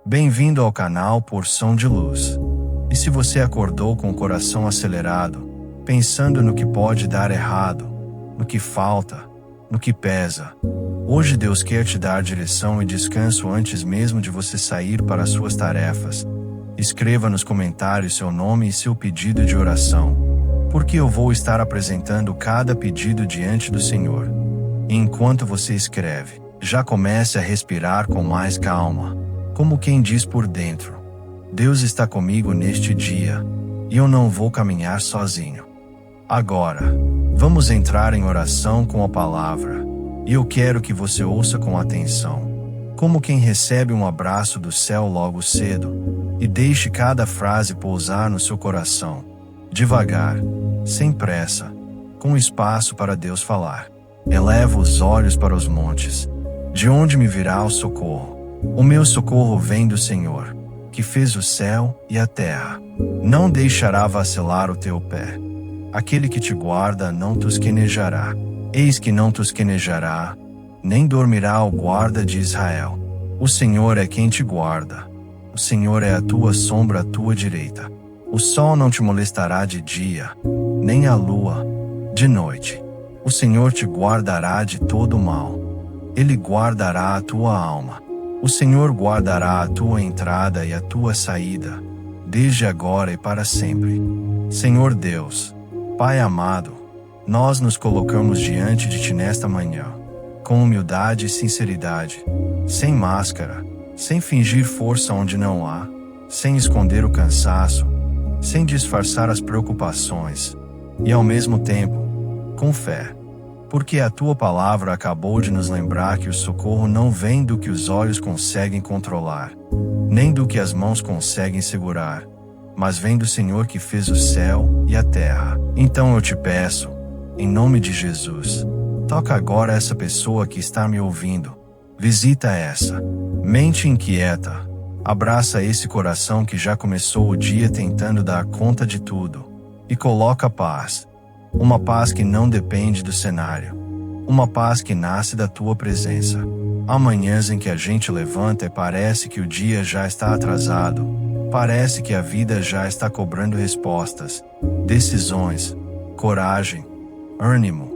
Bem-vindo ao canal Porção de Luz. E se você acordou com o coração acelerado, pensando no que pode dar errado, no que falta, no que pesa, hoje Deus quer te dar direção e descanso antes mesmo de você sair para as suas tarefas. Escreva nos comentários seu nome e seu pedido de oração, porque eu vou estar apresentando cada pedido diante do Senhor. E enquanto você escreve, já comece a respirar com mais calma, como quem diz por dentro: Deus está comigo neste dia, e eu não vou caminhar sozinho. Agora, vamos entrar em oração com a palavra, e eu quero que você ouça com atenção, como quem recebe um abraço do céu logo cedo, e deixe cada frase pousar no seu coração, devagar, sem pressa, com espaço para Deus falar. Eleva os olhos para os montes. De onde me virá o socorro? O meu socorro vem do Senhor, que fez o céu e a terra. Não deixará vacilar o teu pé. Aquele que te guarda não tosquenejará. Eis que não tosquenejará, nem dormirá o guarda de Israel. O Senhor é quem te guarda. O Senhor é a tua sombra à tua direita. O sol não te molestará de dia, nem a lua de noite. O Senhor te guardará de todo o mal. Ele guardará a tua alma. O Senhor guardará a tua entrada e a tua saída, desde agora e para sempre. Senhor Deus, Pai amado, nós nos colocamos diante de Ti nesta manhã, com humildade e sinceridade, sem máscara, sem fingir força onde não há, sem esconder o cansaço, sem disfarçar as preocupações, e ao mesmo tempo, com fé, porque a Tua palavra acabou de nos lembrar que o socorro não vem do que os olhos conseguem controlar, nem do que as mãos conseguem segurar, mas vem do Senhor que fez o céu e a terra. Então eu te peço, em nome de Jesus, toca agora essa pessoa que está me ouvindo, visita essa mente inquieta, abraça esse coração que já começou o dia tentando dar conta de tudo, e coloca paz. Uma paz que não depende do cenário. Uma paz que nasce da Tua presença. Há manhãs em que a gente levanta e parece que o dia já está atrasado. Parece que a vida já está cobrando respostas, decisões, coragem, ânimo.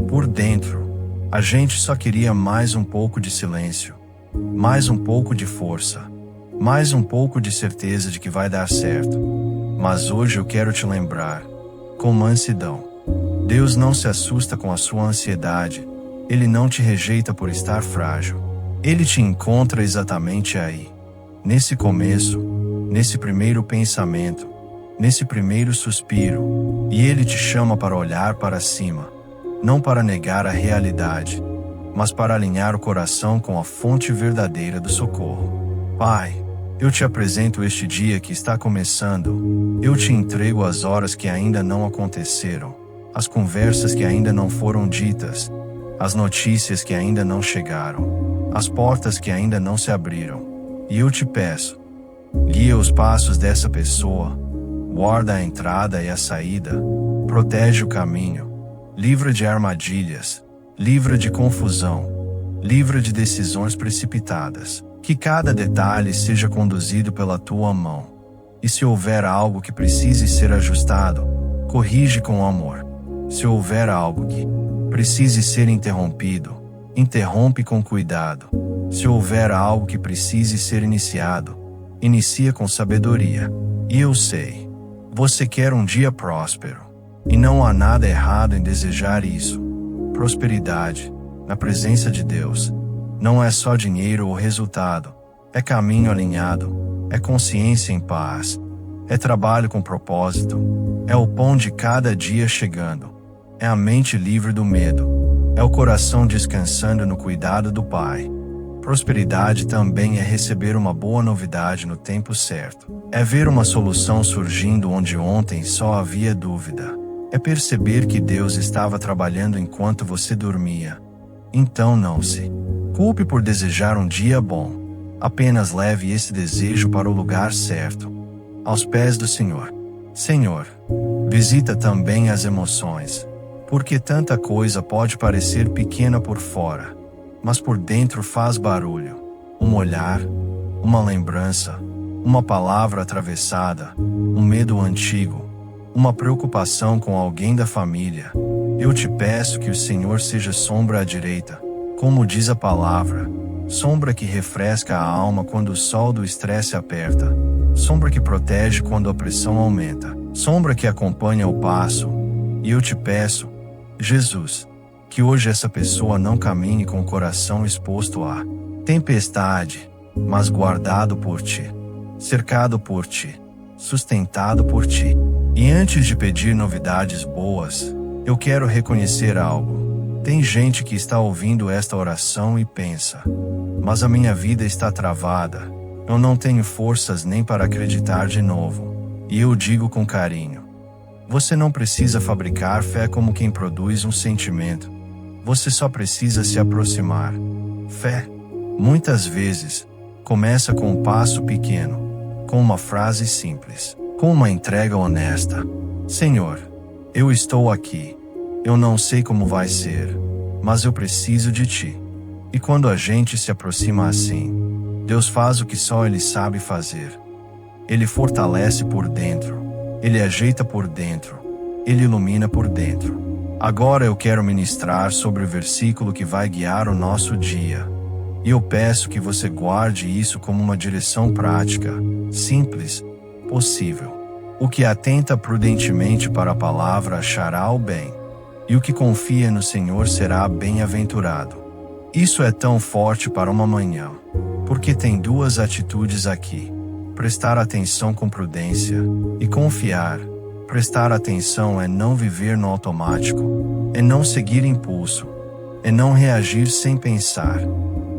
Por dentro, a gente só queria mais um pouco de silêncio, mais um pouco de força, mais um pouco de certeza de que vai dar certo. Mas hoje eu quero te lembrar, com mansidão, Deus não se assusta com a sua ansiedade. Ele não te rejeita por estar frágil. Ele te encontra exatamente aí, nesse começo, nesse primeiro pensamento, nesse primeiro suspiro, e Ele te chama para olhar para cima, não para negar a realidade, mas para alinhar o coração com a fonte verdadeira do socorro. Pai, eu te apresento este dia que está começando. Eu te entrego as horas que ainda não aconteceram, as conversas que ainda não foram ditas, as notícias que ainda não chegaram, as portas que ainda não se abriram. E eu te peço, guia os passos dessa pessoa, guarda a entrada e a saída, protege o caminho, livra de armadilhas, livra de confusão, livra de decisões precipitadas. Que cada detalhe seja conduzido pela Tua mão. E se houver algo que precise ser ajustado, corrige com amor. Se houver algo que precise ser interrompido, interrompe com cuidado. Se houver algo que precise ser iniciado, inicia com sabedoria. E eu sei, você quer um dia próspero. E não há nada errado em desejar isso. Prosperidade, na presença de Deus, não é só dinheiro ou resultado, é caminho alinhado, é consciência em paz, é trabalho com propósito, é o pão de cada dia chegando, é a mente livre do medo, é o coração descansando no cuidado do Pai. Prosperidade também é receber uma boa novidade no tempo certo, é ver uma solução surgindo onde ontem só havia dúvida, é perceber que Deus estava trabalhando enquanto você dormia. Então não se culpe por desejar um dia bom. Apenas leve esse desejo para o lugar certo, aos pés do Senhor. Senhor, visita também as emoções, porque tanta coisa pode parecer pequena por fora, mas por dentro faz barulho. Um olhar, uma lembrança, uma palavra atravessada, um medo antigo, uma preocupação com alguém da família. Eu te peço que o Senhor seja sombra à direita, como diz a palavra, sombra que refresca a alma quando o sol do estresse aperta, sombra que protege quando a pressão aumenta, sombra que acompanha o passo. E eu te peço, Jesus, que hoje essa pessoa não caminhe com o coração exposto à tempestade, mas guardado por ti, cercado por ti, sustentado por ti. E antes de pedir novidades boas, eu quero reconhecer algo. Tem gente que está ouvindo esta oração e pensa: mas a minha vida está travada, eu não tenho forças nem para acreditar de novo. E eu digo com carinho: você não precisa fabricar fé como quem produz um sentimento. Você só precisa se aproximar. Fé, muitas vezes, começa com um passo pequeno, com uma frase simples, com uma entrega honesta. Senhor, eu estou aqui. Eu não sei como vai ser, mas eu preciso de ti. E quando a gente se aproxima assim, Deus faz o que só Ele sabe fazer. Ele fortalece por dentro, Ele ajeita por dentro, Ele ilumina por dentro. Agora eu quero ministrar sobre o versículo que vai guiar o nosso dia. E eu peço que você guarde isso como uma direção prática, simples, possível. O que atenta prudentemente para a palavra achará o bem, e o que confia no Senhor será bem-aventurado. Isso é tão forte para uma manhã, porque tem duas atitudes aqui: prestar atenção com prudência e confiar. Prestar atenção é não viver no automático, é não seguir impulso, é não reagir sem pensar.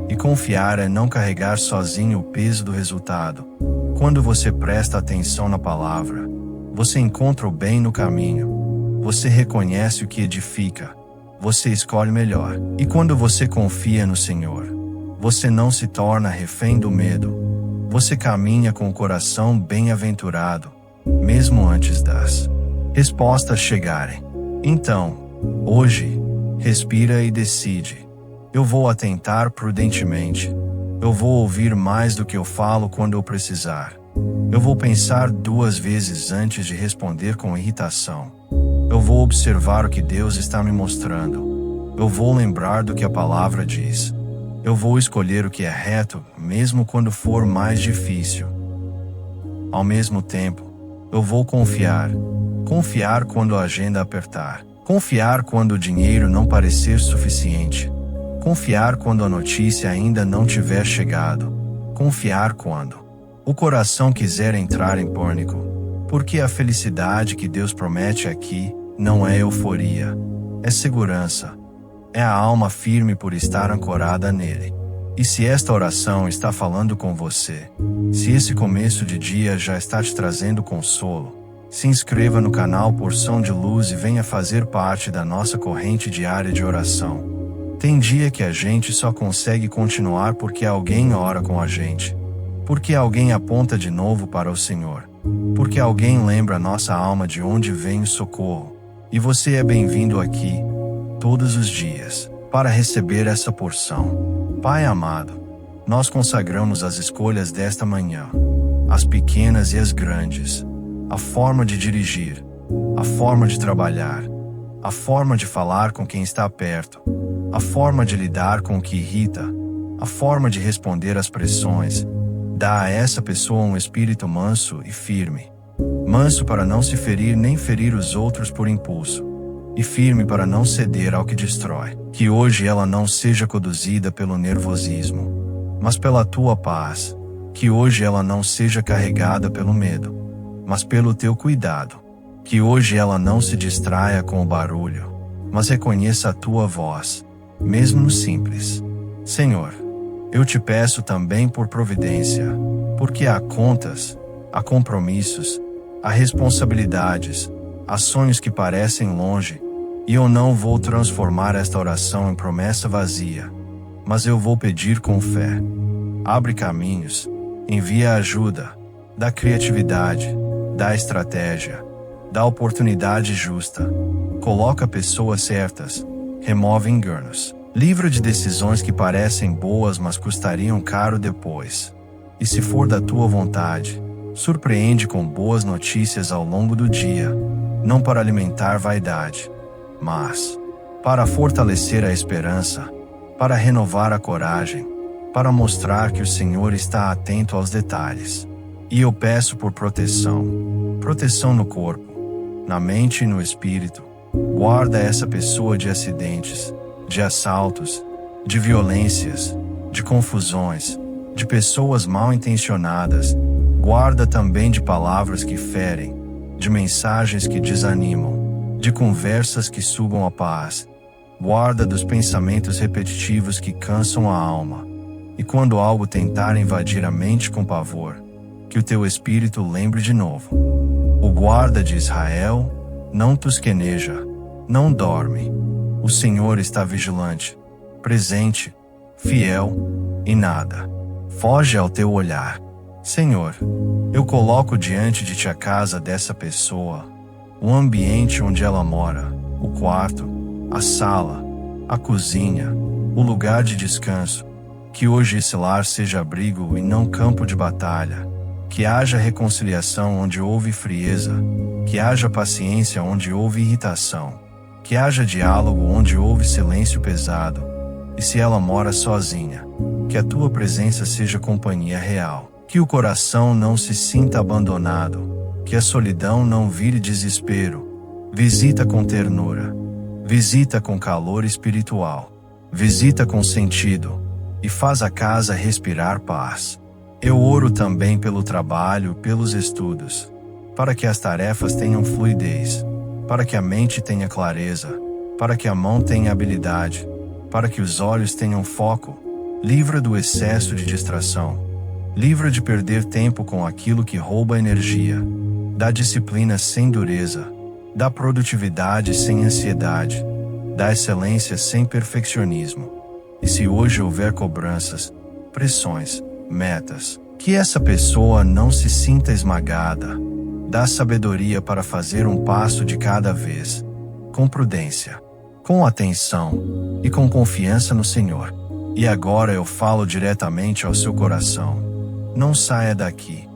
E confiar é não carregar sozinho o peso do resultado. Quando você presta atenção na palavra, você encontra o bem no caminho. Você reconhece o que edifica. Você escolhe melhor. E quando você confia no Senhor, você não se torna refém do medo. Você caminha com o coração bem-aventurado, mesmo antes das respostas chegarem. Então, hoje, respira e decide. Eu vou atentar prudentemente. Eu vou ouvir mais do que eu falo quando eu precisar. Eu vou pensar 2 vezes antes de responder com irritação. Eu vou observar o que Deus está me mostrando. Eu vou lembrar do que a palavra diz. Eu vou escolher o que é reto, mesmo quando for mais difícil. Ao mesmo tempo, eu vou confiar. Confiar quando a agenda apertar. Confiar quando o dinheiro não parecer suficiente. Confiar quando a notícia ainda não tiver chegado. Confiar quando o coração quiser entrar em pânico. Porque a felicidade que Deus promete aqui não é euforia, é segurança. É a alma firme por estar ancorada nele. E se esta oração está falando com você, se esse começo de dia já está te trazendo consolo, se inscreva no canal Porção de Luz e venha fazer parte da nossa corrente diária de oração. Tem dia que a gente só consegue continuar porque alguém ora com a gente. Porque alguém aponta de novo para o Senhor. Porque alguém lembra a nossa alma de onde vem o socorro. E você é bem-vindo aqui, todos os dias, para receber essa porção. Pai amado, nós consagramos as escolhas desta manhã, as pequenas e as grandes, a forma de dirigir, a forma de trabalhar, a forma de falar com quem está perto, a forma de lidar com o que irrita, a forma de responder às pressões. Dá a essa pessoa um espírito manso e firme. Manso para não se ferir nem ferir os outros por impulso. E firme para não ceder ao que destrói. Que hoje ela não seja conduzida pelo nervosismo, mas pela tua paz. Que hoje ela não seja carregada pelo medo, mas pelo teu cuidado. Que hoje ela não se distraia com o barulho, mas reconheça a tua voz, mesmo no simples. Senhor, eu te peço também por providência, porque há contas, há compromissos, há responsabilidades, há sonhos que parecem longe, e eu não vou transformar esta oração em promessa vazia, mas eu vou pedir com fé. Abre caminhos, envia ajuda, dá criatividade, dá estratégia, dá oportunidade justa, coloca pessoas certas, remove enganos, livra de decisões que parecem boas mas custariam caro depois. E se for da tua vontade, surpreende com boas notícias ao longo do dia, não para alimentar vaidade, mas para fortalecer a esperança, para renovar a coragem, para mostrar que o Senhor está atento aos detalhes. E eu peço por proteção no corpo, na mente e no espírito. Guarda essa pessoa de acidentes, de assaltos, de violências, de confusões, de pessoas mal intencionadas. Guarda também de palavras que ferem, de mensagens que desanimam, de conversas que sugam a paz. Guarda dos pensamentos repetitivos que cansam a alma. E quando algo tentar invadir a mente com pavor, que o teu espírito lembre de novo. O guarda de Israel não tosqueneja, não dorme. O Senhor está vigilante, presente, fiel, e nada foge ao teu olhar. Senhor, eu coloco diante de ti a casa dessa pessoa, o ambiente onde ela mora, o quarto, a sala, a cozinha, o lugar de descanso. Que hoje esse lar seja abrigo e não campo de batalha. Que haja reconciliação onde houve frieza. Que haja paciência onde houve irritação. Que haja diálogo onde houve silêncio pesado. E se ela mora sozinha, que a tua presença seja companhia real. Que o coração não se sinta abandonado. Que a solidão não vire desespero. Visita com ternura. Visita com calor espiritual. Visita com sentido. E faz a casa respirar paz. Eu oro também pelo trabalho, pelos estudos, para que as tarefas tenham fluidez, para que a mente tenha clareza, para que a mão tenha habilidade, para que os olhos tenham foco. Livra do excesso de distração. Livra de perder tempo com aquilo que rouba energia. Dá disciplina sem dureza. Dá produtividade sem ansiedade. Dá excelência sem perfeccionismo. E se hoje houver cobranças, pressões, metas, que essa pessoa não se sinta esmagada. Dá sabedoria para fazer um passo de cada vez, com prudência, com atenção e com confiança no Senhor. E agora eu falo diretamente ao seu coração. Não saia daqui.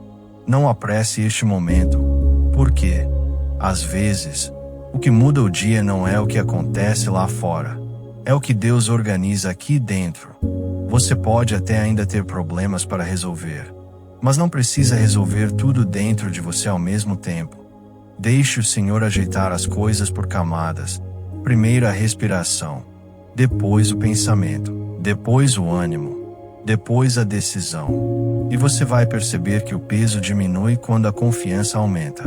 Não apresse este momento, porque, às vezes, o que muda o dia não é o que acontece lá fora. É o que Deus organiza aqui dentro. Você pode até ainda ter problemas para resolver, mas não precisa resolver tudo dentro de você ao mesmo tempo. Deixe o Senhor ajeitar as coisas por camadas. Primeiro a respiração, depois o pensamento, depois o ânimo, depois a decisão. E você vai perceber que o peso diminui quando a confiança aumenta.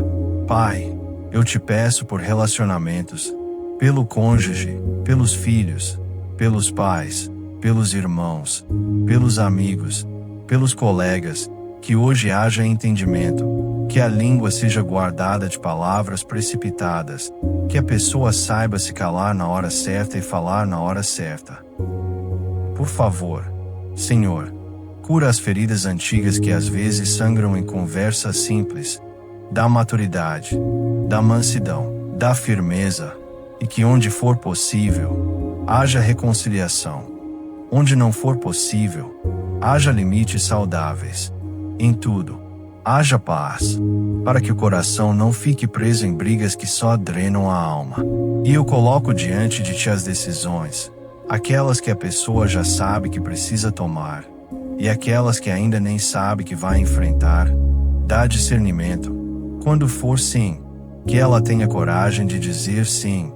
Pai, eu te peço por relacionamentos, pelo cônjuge, pelos filhos, pelos pais, pelos irmãos, pelos amigos, pelos colegas, que hoje haja entendimento, que a língua seja guardada de palavras precipitadas, que a pessoa saiba se calar na hora certa e falar na hora certa. Por favor, Senhor, cura as feridas antigas que às vezes sangram em conversas simples. Dá maturidade, dá mansidão, dá firmeza, e que onde for possível, haja reconciliação. Onde não for possível, haja limites saudáveis. Em tudo, haja paz, para que o coração não fique preso em brigas que só drenam a alma. E eu coloco diante de ti as decisões, aquelas que a pessoa já sabe que precisa tomar, e aquelas que ainda nem sabe que vai enfrentar. Dá discernimento. Quando for sim, que ela tenha coragem de dizer sim.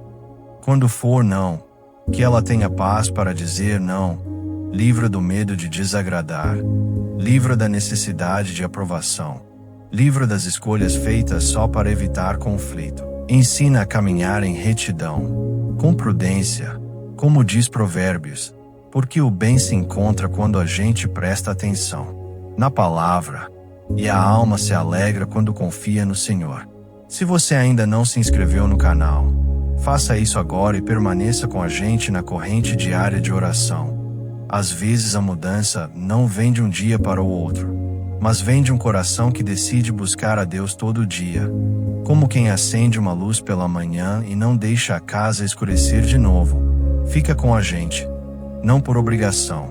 Quando for não, que ela tenha paz para dizer não. Livra do medo de desagradar. Livra da necessidade de aprovação. Livra das escolhas feitas só para evitar conflito. Ensina a caminhar em retidão, com prudência, como diz Provérbios, porque o bem se encontra quando a gente presta atenção na palavra, e a alma se alegra quando confia no Senhor. Se você ainda não se inscreveu no canal, faça isso agora e permaneça com a gente na corrente diária de oração. Às vezes a mudança não vem de um dia para o outro, mas vem de um coração que decide buscar a Deus todo dia, como quem acende uma luz pela manhã e não deixa a casa escurecer de novo. Fica com a gente, não por obrigação,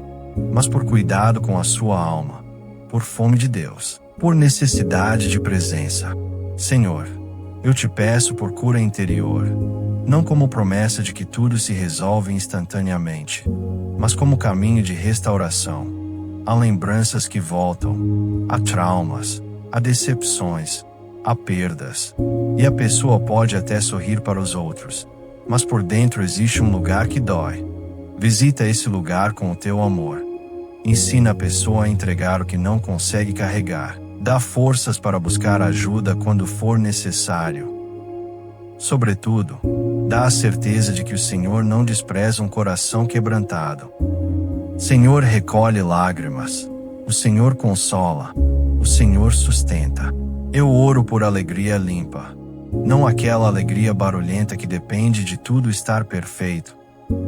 mas por cuidado com a sua alma, por fome de Deus, por necessidade de presença. Senhor, eu te peço por cura interior, não como promessa de que tudo se resolve instantaneamente, mas como caminho de restauração. Há lembranças que voltam, há traumas, há decepções, há perdas, e a pessoa pode até sorrir para os outros, mas por dentro existe um lugar que dói. Visita esse lugar com o teu amor. Ensina a pessoa a entregar o que não consegue carregar. Dá forças para buscar ajuda quando for necessário. Sobretudo, dá a certeza de que o Senhor não despreza um coração quebrantado. Senhor recolhe lágrimas. O Senhor consola. O Senhor sustenta. Eu oro por alegria limpa. Não aquela alegria barulhenta que depende de tudo estar perfeito,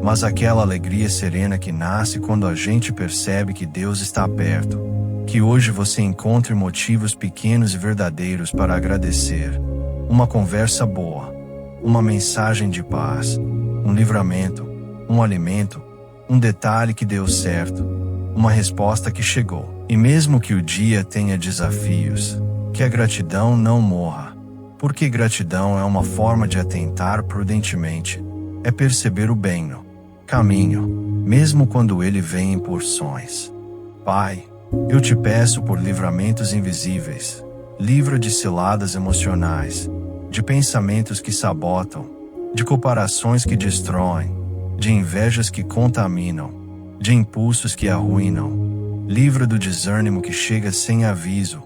mas aquela alegria serena que nasce quando a gente percebe que Deus está perto. Que hoje você encontre motivos pequenos e verdadeiros para agradecer. Uma conversa boa, uma mensagem de paz, um livramento, um alimento, um detalhe que deu certo, uma resposta que chegou. E mesmo que o dia tenha desafios, que a gratidão não morra. Porque gratidão é uma forma de atentar prudentemente. É perceber o bem no caminho, mesmo quando ele vem em porções. Pai, eu te peço por livramentos invisíveis. Livra de ciladas emocionais, de pensamentos que sabotam, de comparações que destroem, de invejas que contaminam, de impulsos que arruinam. Livra do desânimo que chega sem aviso.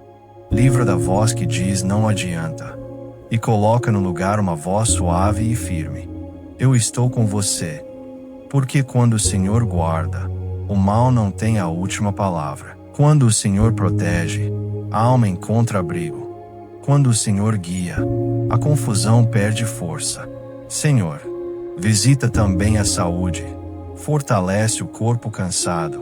Livra da voz que diz não adianta. E coloca no lugar uma voz suave e firme. Eu estou com você. Porque quando o Senhor guarda, o mal não tem a última palavra. Quando o Senhor protege, a alma encontra abrigo. Quando o Senhor guia, a confusão perde força. Senhor, visita também a saúde. Fortalece o corpo cansado.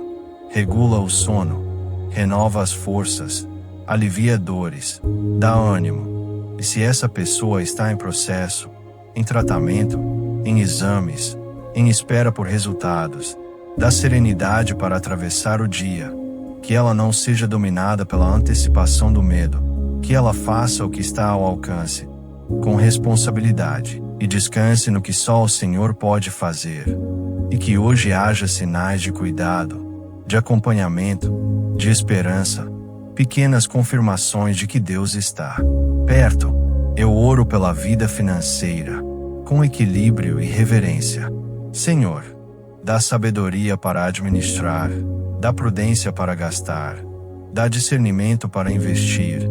Regula o sono. Renova as forças. Alivia dores. Dá ânimo. E se essa pessoa está em processo, em tratamento, em exames, em espera por resultados, dá serenidade para atravessar o dia. Que ela não seja dominada pela antecipação do medo. Que ela faça o que está ao alcance, com responsabilidade, e descanse no que só o Senhor pode fazer. E que hoje haja sinais de cuidado, de acompanhamento, de esperança, pequenas confirmações de que Deus está perto. Eu oro pela vida financeira, com equilíbrio e reverência. Senhor, dá sabedoria para administrar, dá prudência para gastar, dá discernimento para investir,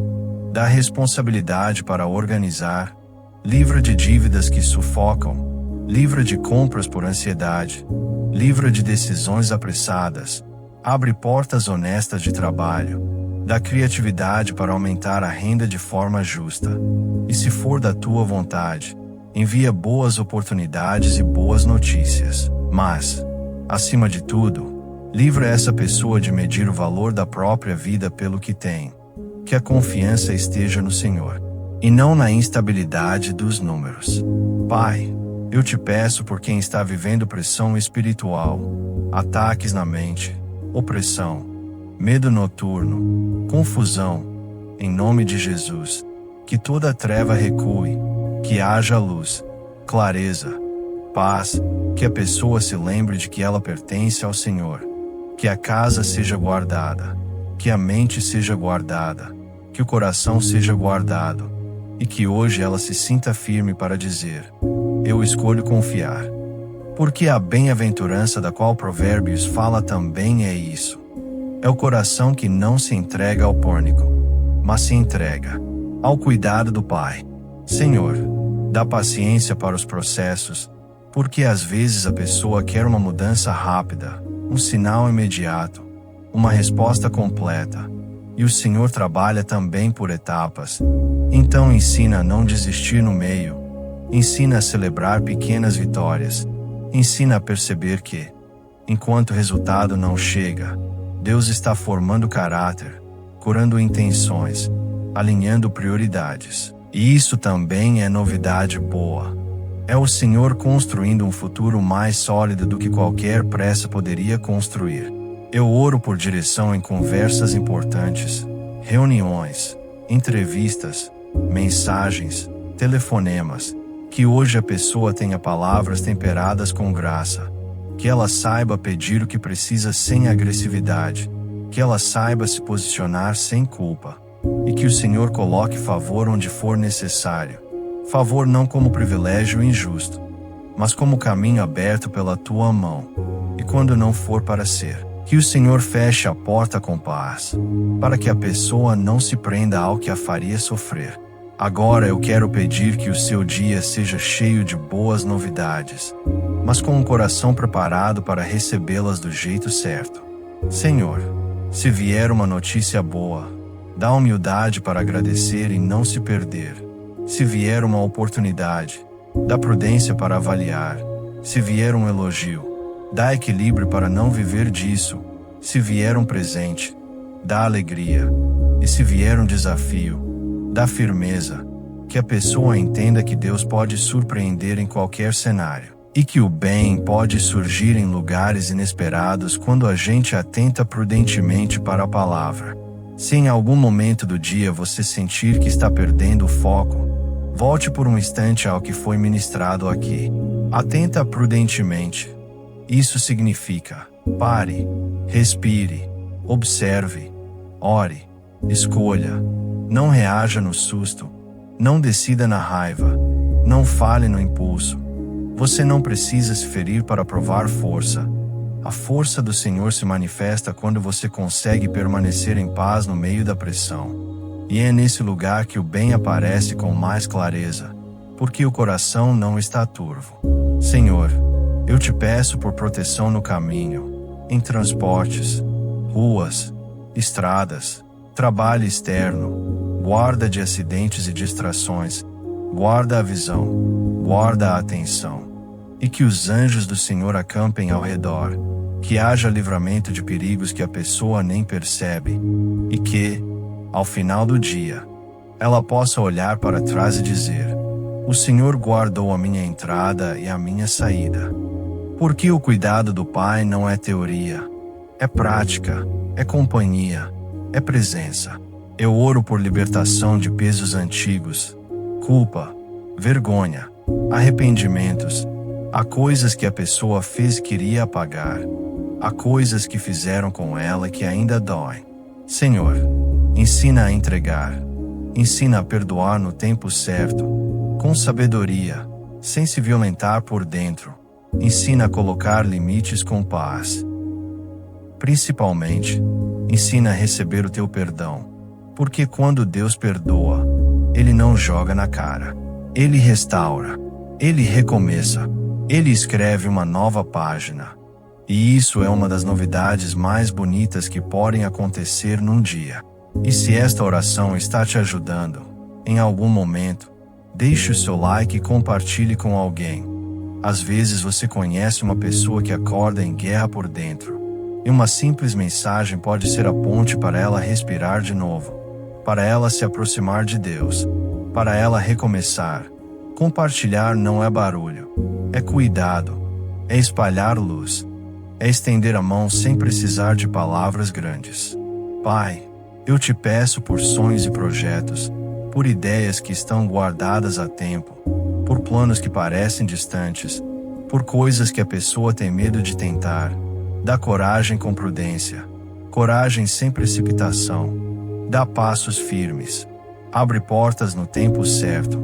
dá responsabilidade para organizar, livra de dívidas que sufocam, livra de compras por ansiedade, livra de decisões apressadas, abre portas honestas de trabalho, dá criatividade para aumentar a renda de forma justa. E se for da tua vontade, envia boas oportunidades e boas notícias. Mas, acima de tudo, livra essa pessoa de medir o valor da própria vida pelo que tem. Que a confiança esteja no Senhor, e não na instabilidade dos números. Pai, eu te peço por quem está vivendo pressão espiritual, ataques na mente, opressão, medo noturno, confusão. Em nome de Jesus, que toda treva recue, que haja luz, clareza, paz, que a pessoa se lembre de que ela pertence ao Senhor, que a casa seja guardada, que a mente seja guardada, que o coração seja guardado, e que hoje ela se sinta firme para dizer: eu escolho confiar. Porque a bem-aventurança da qual Provérbios fala também é isso. É o coração que não se entrega ao pânico, mas se entrega ao cuidado do Pai. Senhor, dá paciência para os processos, porque às vezes a pessoa quer uma mudança rápida, um sinal imediato, uma resposta completa, e o Senhor trabalha também por etapas. Então ensina a não desistir no meio, ensina a celebrar pequenas vitórias, ensina a perceber que, enquanto o resultado não chega, Deus está formando caráter, curando intenções, alinhando prioridades. E isso também é novidade boa. É o Senhor construindo um futuro mais sólido do que qualquer pressa poderia construir. Eu oro por direção em conversas importantes, reuniões, entrevistas, mensagens, telefonemas, que hoje a pessoa tenha palavras temperadas com graça, que ela saiba pedir o que precisa sem agressividade, que ela saiba se posicionar sem culpa, e que o Senhor coloque favor onde for necessário. Favor não como privilégio injusto, mas como caminho aberto pela tua mão, e quando não for para ser, que o Senhor feche a porta com paz, para que a pessoa não se prenda ao que a faria sofrer. Agora eu quero pedir que o seu dia seja cheio de boas novidades, mas com um coração preparado para recebê-las do jeito certo. Senhor, se vier uma notícia boa, dá humildade para agradecer e não se perder. Se vier uma oportunidade, dá prudência para avaliar. Se vier um elogio, dá equilíbrio para não viver disso. Se vier um presente, dá alegria. E se vier um desafio, dá firmeza. Que a pessoa entenda que Deus pode surpreender em qualquer cenário, e que o bem pode surgir em lugares inesperados quando a gente atenta prudentemente para a palavra. Se em algum momento do dia você sentir que está perdendo o foco, volte por um instante ao que foi ministrado aqui. Atenta prudentemente. Isso significa: pare, respire, observe, ore, escolha. Não reaja no susto, não decida na raiva, não fale no impulso. Você não precisa se ferir para provar força. A força do Senhor se manifesta quando você consegue permanecer em paz no meio da pressão. E é nesse lugar que o bem aparece com mais clareza, porque o coração não está turvo. Senhor, eu te peço por proteção no caminho, em transportes, ruas, estradas, trabalho externo, guarda de acidentes e distrações, guarda a visão, guarda a atenção, e que os anjos do Senhor acampem ao redor, que haja livramento de perigos que a pessoa nem percebe, e que, ao final do dia, ela possa olhar para trás e dizer: o Senhor guardou a minha entrada e a minha saída. Porque o cuidado do Pai não é teoria, é prática, é companhia, é presença. Eu oro por libertação de pesos antigos, culpa, vergonha, arrependimentos. Há coisas que a pessoa fez e queria apagar. Há coisas que fizeram com ela que ainda doem. Senhor, ensina a entregar. Ensina a perdoar no tempo certo, com sabedoria, sem se violentar por dentro. Ensina a colocar limites com paz. Principalmente, ensina a receber o teu perdão, porque quando Deus perdoa, Ele não joga na cara. Ele restaura, Ele recomeça, Ele escreve uma nova página. E isso é uma das novidades mais bonitas que podem acontecer num dia. E se esta oração está te ajudando, em algum momento, deixe o seu like e compartilhe com alguém. Às vezes você conhece uma pessoa que acorda em guerra por dentro, e uma simples mensagem pode ser a ponte para ela respirar de novo, para ela se aproximar de Deus, para ela recomeçar. Compartilhar não é barulho, é cuidado, é espalhar luz, é estender a mão sem precisar de palavras grandes. Pai, eu te peço por sonhos e projetos, por ideias que estão guardadas há tempo, por planos que parecem distantes, por coisas que a pessoa tem medo de tentar. Dá coragem com prudência, coragem sem precipitação. Dá passos firmes, abre portas no tempo certo,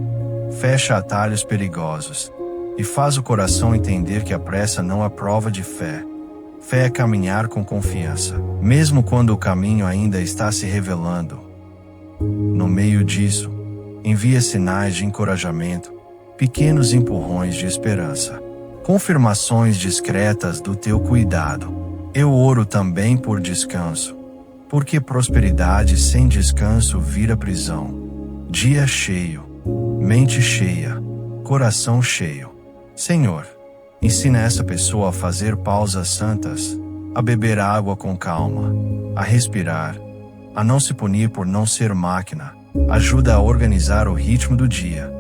fecha atalhos perigosos, e faz o coração entender que a pressa não é prova de fé. Fé é caminhar com confiança, mesmo quando o caminho ainda está se revelando. No meio disso, envia sinais de encorajamento, pequenos empurrões de esperança, confirmações discretas do teu cuidado. Eu oro também por descanso, porque prosperidade sem descanso vira prisão. Dia cheio, mente cheia, coração cheio. Senhor, ensina essa pessoa a fazer pausas santas, a beber água com calma, a respirar, a não se punir por não ser máquina. Ajuda a organizar o ritmo do dia.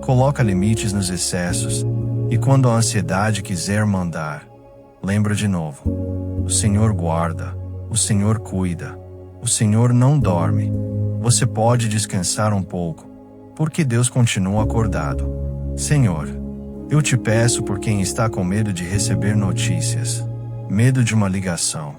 Coloca limites nos excessos. E quando a ansiedade quiser mandar, lembra de novo: o Senhor guarda, O Senhor cuida. O Senhor não dorme. Você pode descansar um pouco, porque Deus continua acordado. Senhor, eu te peço por quem está com medo de receber notícias, medo de uma ligação,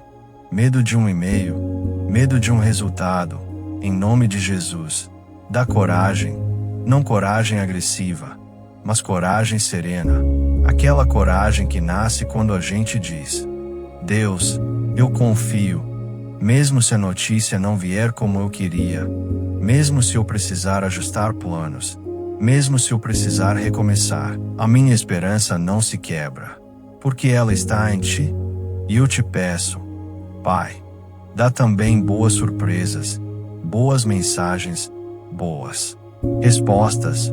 medo de um e-mail, medo de um resultado. Em nome de Jesus, dá coragem, não coragem agressiva, mas coragem serena, aquela coragem que nasce quando a gente diz: Deus, eu confio, mesmo se a notícia não vier como eu queria, mesmo se eu precisar ajustar planos, mesmo se eu precisar recomeçar, a minha esperança não se quebra, porque ela está em Ti. E eu te peço, Pai, dá também boas surpresas, boas mensagens, boas respostas,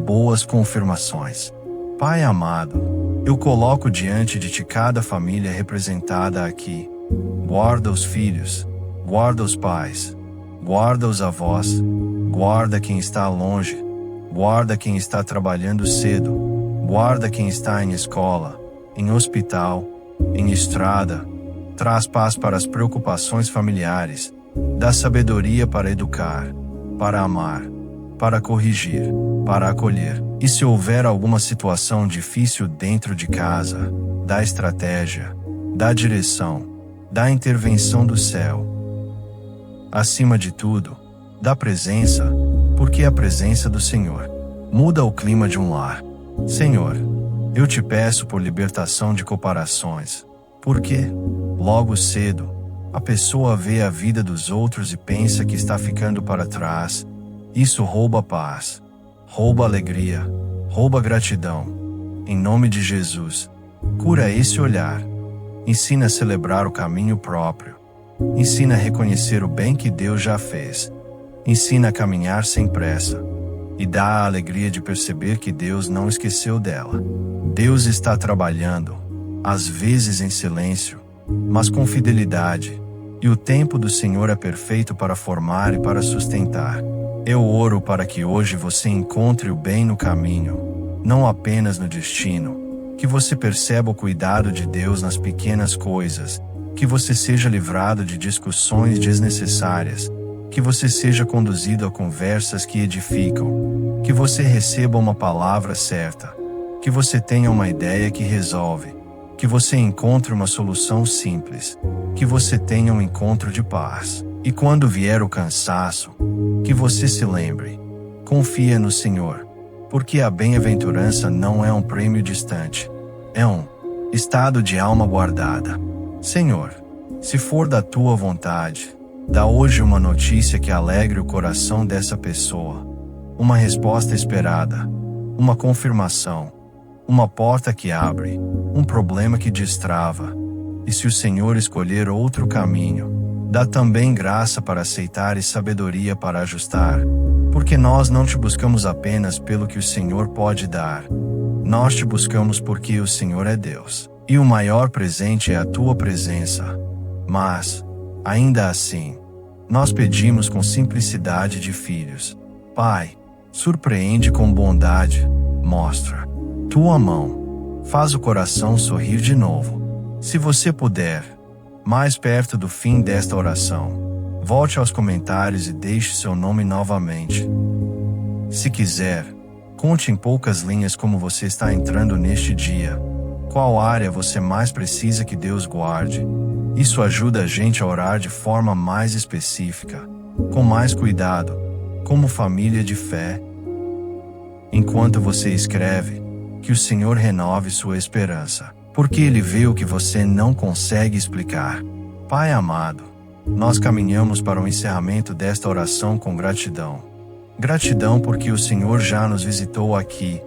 boas confirmações. Pai amado, eu coloco diante de Ti cada família representada aqui. Guarda os filhos, guarda os pais, guarda os avós, guarda quem está longe, guarda quem está trabalhando cedo, guarda quem está em escola, em hospital, em estrada. Traz paz para as preocupações familiares, dá sabedoria para educar, para amar, para corrigir, para acolher. E se houver alguma situação difícil dentro de casa, dá estratégia, dá direção, dá intervenção do céu. Acima de tudo, dá presença, porque a presença do Senhor muda o clima de um lar. Senhor, eu te peço por libertação de comparações, porque, logo cedo, a pessoa vê a vida dos outros e pensa que está ficando para trás. Isso rouba a paz, rouba a alegria, rouba a gratidão. Em nome de Jesus, cura esse olhar. Ensina a celebrar o caminho próprio. Ensina a reconhecer o bem que Deus já fez. Ensina a caminhar sem pressa. E dá a alegria de perceber que Deus não esqueceu dela. Deus está trabalhando, às vezes em silêncio, mas com fidelidade. E o tempo do Senhor é perfeito para formar e para sustentar. Eu oro para que hoje você encontre o bem no caminho, não apenas no destino. Que você perceba o cuidado de Deus nas pequenas coisas, que você seja livrado de discussões desnecessárias, que você seja conduzido a conversas que edificam, que você receba uma palavra certa, que você tenha uma ideia que resolve, que você encontre uma solução simples, que você tenha um encontro de paz. E quando vier o cansaço, que você se lembre, confia no Senhor, porque a bem-aventurança não é um prêmio distante, é um estado de alma guardada. Senhor, se for da Tua vontade, dá hoje uma notícia que alegre o coração dessa pessoa, uma resposta esperada, uma confirmação, uma porta que abre, um problema que destrava. E se o Senhor escolher outro caminho, dá também graça para aceitar e sabedoria para ajustar, porque nós não te buscamos apenas pelo que o Senhor pode dar, nós te buscamos porque o Senhor é Deus, e o maior presente é a Tua presença. Mas, ainda assim, nós pedimos com simplicidade de filhos: Pai, surpreende com bondade, mostra Tua mão, faz o coração sorrir de novo. Se você puder, mais perto do fim desta oração, volte aos comentários e deixe seu nome novamente. Se quiser, conte em poucas linhas como você está entrando neste dia, qual área você mais precisa que Deus guarde. Isso ajuda a gente a orar de forma mais específica, com mais cuidado, como família de fé. Enquanto você escreve, que o Senhor renove sua esperança, porque Ele vê o que você não consegue explicar. Pai amado, nós caminhamos para o encerramento desta oração com gratidão. Gratidão porque o Senhor já nos visitou aqui.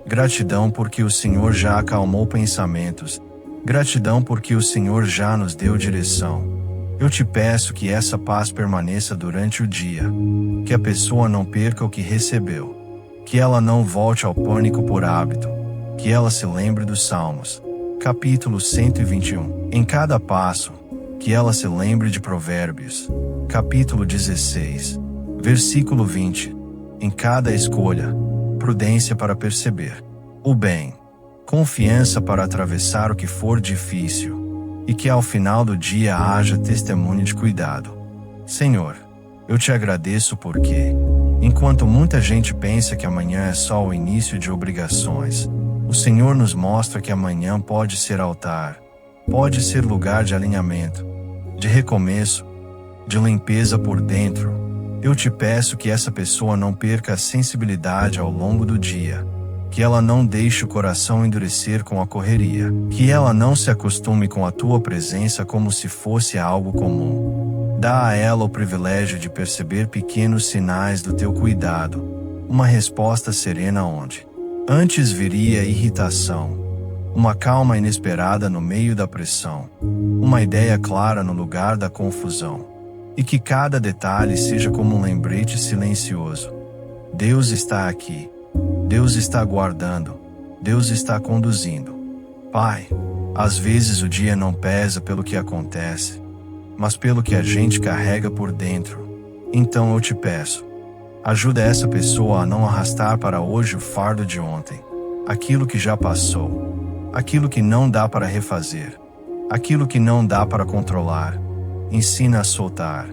Gratidão porque o Senhor já acalmou pensamentos. Gratidão porque o Senhor já nos deu direção. Eu te peço que essa paz permaneça durante o dia, que a pessoa não perca o que recebeu, que ela não volte ao pânico por hábito, que ela se lembre dos Salmos, capítulo 121. Em cada passo, que ela se lembre de Provérbios, capítulo 16, versículo 20. Em cada escolha, prudência para perceber o bem, confiança para atravessar o que for difícil, e que ao final do dia haja testemunho de cuidado. Senhor, eu te agradeço porque, enquanto muita gente pensa que amanhã é só o início de obrigações, o Senhor nos mostra que amanhã pode ser altar, pode ser lugar de alinhamento, de recomeço, de limpeza por dentro. Eu te peço que essa pessoa não perca a sensibilidade ao longo do dia, que ela não deixe o coração endurecer com a correria, que ela não se acostume com a tua presença como se fosse algo comum. Dá a ela o privilégio de perceber pequenos sinais do teu cuidado, uma resposta serena onde antes viria irritação, uma calma inesperada no meio da pressão, uma ideia clara no lugar da confusão, e que cada detalhe seja como um lembrete silencioso. Deus está aqui, Deus está guardando, Deus está conduzindo. Pai, às vezes o dia não pesa pelo que acontece, mas pelo que a gente carrega por dentro. Então eu te peço, ajuda essa pessoa a não arrastar para hoje o fardo de ontem, aquilo que já passou, aquilo que não dá para refazer, aquilo que não dá para controlar. Ensina a soltar,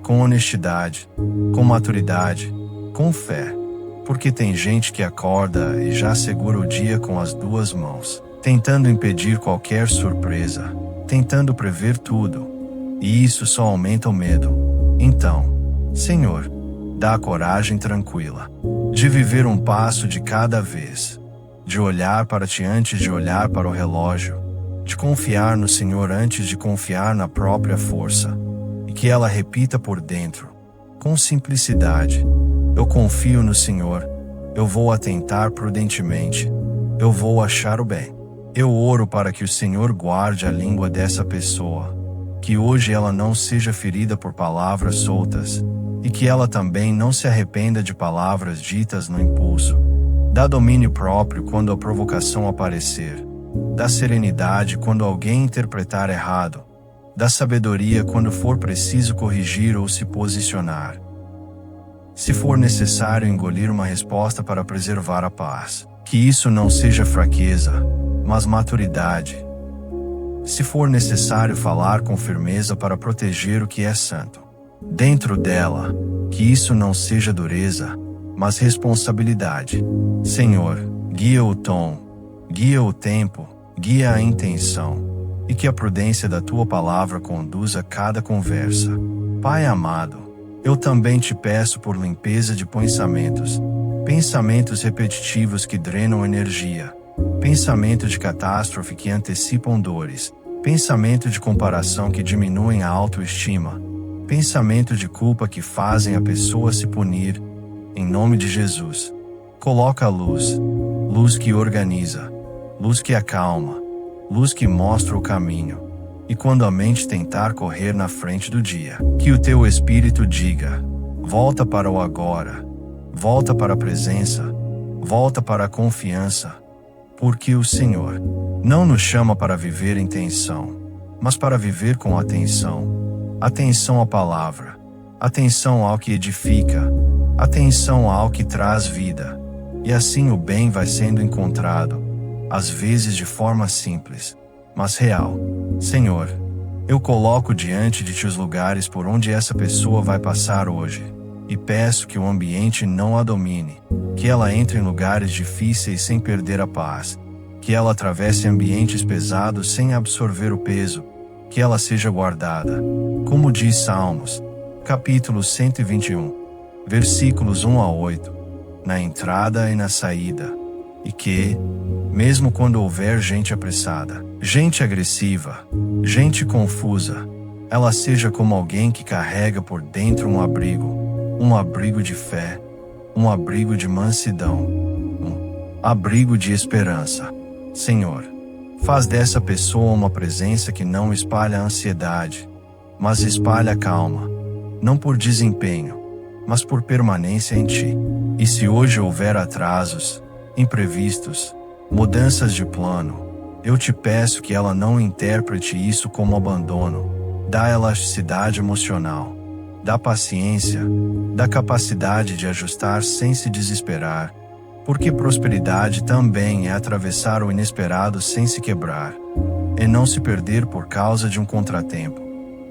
com honestidade, com maturidade, com fé, porque tem gente que acorda e já segura o dia com as duas mãos, tentando impedir qualquer surpresa, tentando prever tudo, e isso só aumenta o medo. Então, Senhor, dá a coragem tranquila, de viver um passo de cada vez, de olhar para ti antes de olhar para o relógio, de confiar no Senhor antes de confiar na própria força, e que ela repita por dentro, com simplicidade: eu confio no Senhor, eu vou atentar prudentemente, eu vou achar o bem. Eu oro para que o Senhor guarde a língua dessa pessoa, que hoje ela não seja ferida por palavras soltas, e que ela também não se arrependa de palavras ditas no impulso. Dá domínio próprio quando a provocação aparecer. Dá serenidade quando alguém interpretar errado. Dá sabedoria quando for preciso corrigir ou se posicionar. Se for necessário engolir uma resposta para preservar a paz, que isso não seja fraqueza, mas maturidade. Se for necessário falar com firmeza para proteger o que é santo dentro dela, que isso não seja dureza, mas responsabilidade. Senhor, guia o tom, guia o tempo, guia a intenção, e que a prudência da tua palavra conduza cada conversa. Pai amado, eu também te peço por limpeza de pensamentos, pensamentos repetitivos que drenam energia, pensamento de catástrofe que antecipam dores, pensamento de comparação que diminuem a autoestima, pensamento de culpa que fazem a pessoa se punir. Em nome de Jesus, coloca a luz, luz que organiza, luz que acalma, luz que mostra o caminho. E quando a mente tentar correr na frente do dia, que o teu espírito diga: volta para o agora, volta para a presença, volta para a confiança, porque o Senhor não nos chama para viver em tensão, mas para viver com atenção. Atenção à palavra, atenção ao que edifica, atenção ao que traz vida. E assim o bem vai sendo encontrado, às vezes de forma simples, mas real. Senhor, eu coloco diante de ti os lugares por onde essa pessoa vai passar hoje, e peço que o ambiente não a domine, que ela entre em lugares difíceis sem perder a paz, que ela atravesse ambientes pesados sem absorver o peso, que ela seja guardada, como diz Salmos, capítulo 121, versículos 1 a 8, na entrada e na saída, e que, mesmo quando houver gente apressada, gente agressiva, gente confusa, ela seja como alguém que carrega por dentro um abrigo de fé, um abrigo de mansidão, um abrigo de esperança. Senhor, faz dessa pessoa uma presença que não espalha ansiedade, mas espalha calma, não por desempenho, mas por permanência em ti. E se hoje houver atrasos, imprevistos, mudanças de plano, eu te peço que ela não interprete isso como abandono. Dá elasticidade emocional, dá paciência, dá capacidade de ajustar sem se desesperar, porque prosperidade também é atravessar o inesperado sem se quebrar. É não se perder por causa de um contratempo.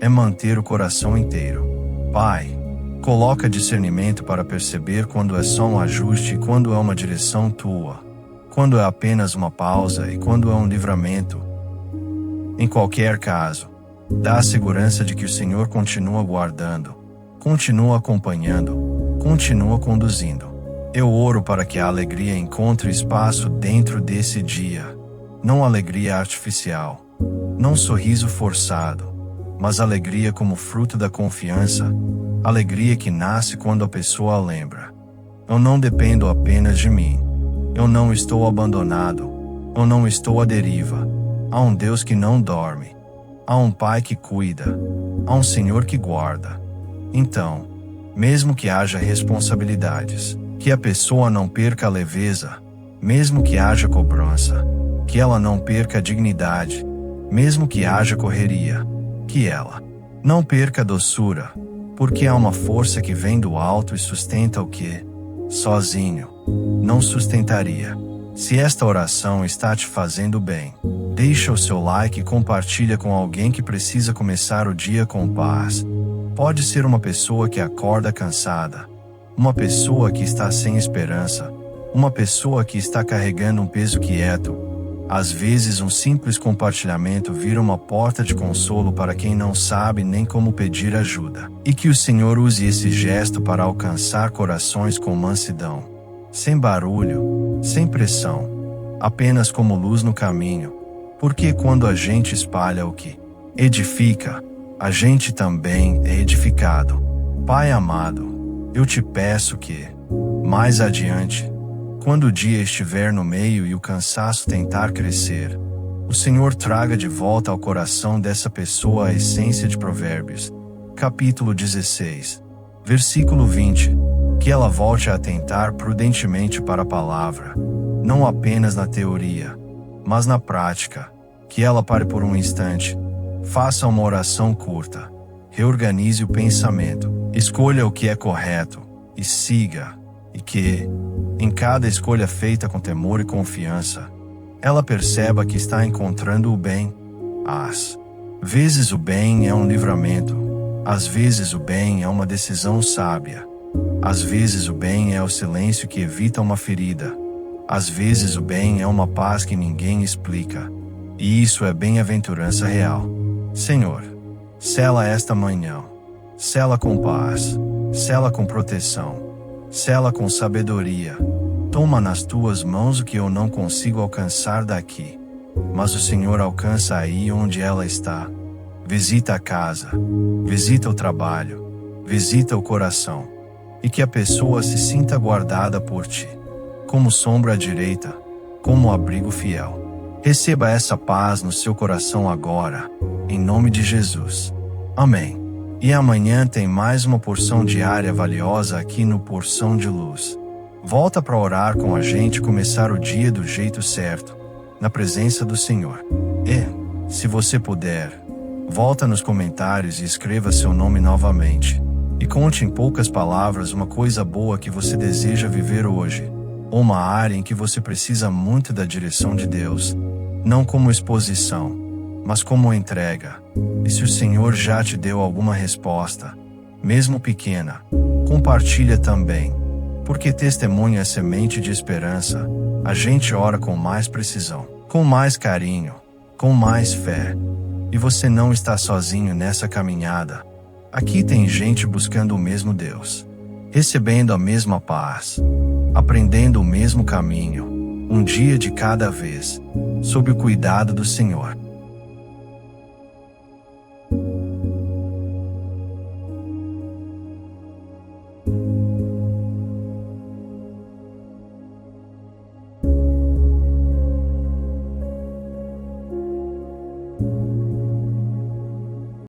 É manter o coração inteiro. Pai, coloca discernimento para perceber quando é só um ajuste e quando é uma direção tua. Quando é apenas uma pausa e quando é um livramento. Em qualquer caso, dá a segurança de que o Senhor continua guardando, continua acompanhando, continua conduzindo. Eu oro para que a alegria encontre espaço dentro desse dia. Não alegria artificial, não sorriso forçado, mas alegria como fruto da confiança, alegria que nasce quando a pessoa lembra. Eu não dependo apenas de mim. Eu não estou abandonado. Eu não estou à deriva. Há um Deus que não dorme. Há um Pai que cuida. Há um Senhor que guarda. Então, mesmo que haja responsabilidades, que a pessoa não perca a leveza, mesmo que haja cobrança, que ela não perca a dignidade, mesmo que haja correria, que ela não perca a doçura, porque há uma força que vem do alto e sustenta o que, sozinho, não sustentaria. Se esta oração está te fazendo bem, deixa o seu like e compartilha com alguém que precisa começar o dia com paz. Pode ser uma pessoa que acorda cansada, uma pessoa que está sem esperança, uma pessoa que está carregando um peso quieto. Às vezes um simples compartilhamento vira uma porta de consolo para quem não sabe nem como pedir ajuda. E que o Senhor use esse gesto para alcançar corações com mansidão, sem barulho, sem pressão, apenas como luz no caminho. Porque quando a gente espalha o que edifica, a gente também é edificado. Pai amado, eu te peço que, mais adiante, quando o dia estiver no meio e o cansaço tentar crescer, o Senhor traga de volta ao coração dessa pessoa a essência de Provérbios, capítulo 16, versículo 20, que ela volte a atentar prudentemente para a palavra, não apenas na teoria, mas na prática, que ela pare por um instante, faça uma oração curta, reorganize o pensamento, escolha o que é correto, e siga, e que, em cada escolha feita com temor e confiança, ela perceba que está encontrando o bem. Às vezes o bem é um livramento, às vezes o bem é uma decisão sábia, às vezes o bem é o silêncio que evita uma ferida, às vezes o bem é uma paz que ninguém explica, e isso é bem-aventurança real. Senhor, sela esta manhã, sela com paz, sela com proteção, sela com sabedoria. Toma nas tuas mãos o que eu não consigo alcançar daqui, mas o Senhor alcança aí onde ela está. Visita a casa, visita o trabalho, visita o coração, e que a pessoa se sinta guardada por ti, como sombra à direita, como abrigo fiel. Receba essa paz no seu coração agora, em nome de Jesus. Amém. E amanhã tem mais uma porção diária valiosa aqui no Porção de Luz. Volta para orar com a gente e começar o dia do jeito certo, na presença do Senhor. E, se você puder, volta nos comentários e escreva seu nome novamente. E conte em poucas palavras uma coisa boa que você deseja viver hoje, ou uma área em que você precisa muito da direção de Deus, não como exposição, mas como entrega. E se o Senhor já te deu alguma resposta, mesmo pequena, compartilha também, porque testemunho é semente de esperança. A gente ora com mais precisão, com mais carinho, com mais fé. E você não está sozinho nessa caminhada. Aqui tem gente buscando o mesmo Deus, recebendo a mesma paz, aprendendo o mesmo caminho, um dia de cada vez, sob o cuidado do Senhor.